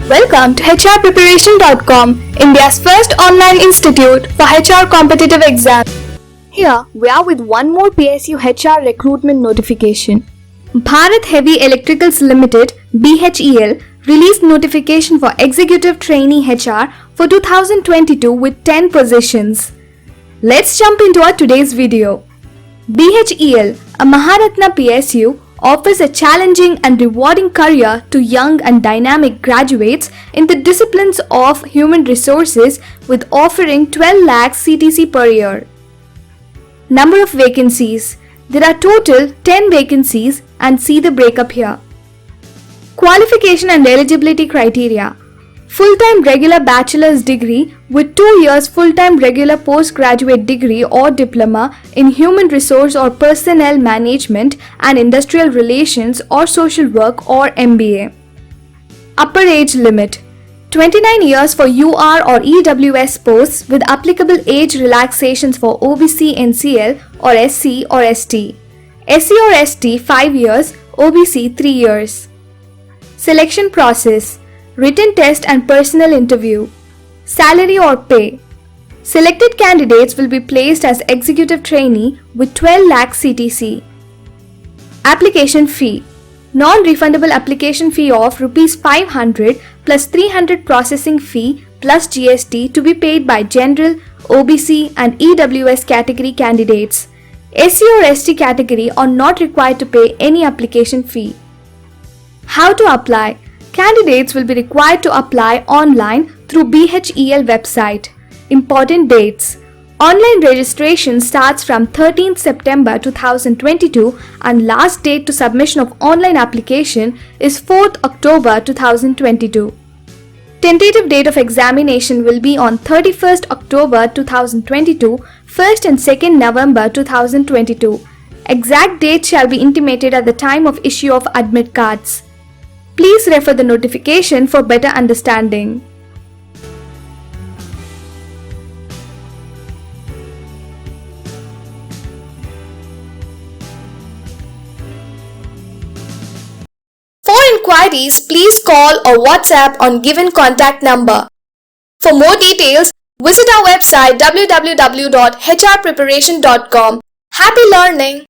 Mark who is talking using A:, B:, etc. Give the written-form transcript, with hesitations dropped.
A: Welcome to HRpreparation.com, India's first online institute for HR competitive exams. Here we are with one more PSU HR recruitment notification. Bharat Heavy Electricals Limited (BHEL) released notification for Executive Trainee HR for 2022 with 10 positions. Let's jump into our today's video. BHEL, a Maharatna PSU, offers a challenging and rewarding career to young and dynamic graduates in the disciplines of human resources with offering 12 lakh CTC per year. Number of vacancies. There are total 10 vacancies and see the breakup here. Qualification and eligibility criteria. Full-time regular bachelor's degree with 2 years full-time regular postgraduate degree or diploma in human resource or personnel management and industrial relations or social work or MBA. Upper age limit. 29 years for UR or EWS posts with applicable age relaxations for OBC NCL or SC or ST. SC or ST 5 years, OBC 3 years. Selection process. Written test and personal interview. Salary or pay. Selected candidates will be placed as executive trainee with 12 lakh CTC. Application fee. Non-refundable application fee of Rs 500 plus 300 processing fee plus GST to be paid by general, OBC and EWS category candidates. SC or ST category are not required to pay any application fee. How to apply? Candidates will be required to apply online through BHEL website. Important dates. Online registration starts from 13th September 2022 and last date to submission of online application is 4th October 2022. Tentative date of examination will be on 31st October 2022, 1st and 2nd November 2022. Exact date shall be intimated at the time of issue of admit cards. Please refer the notification for better understanding. For inquiries, please call or WhatsApp on given contact number. For more details, visit our website www.hrpreparation.com. Happy learning!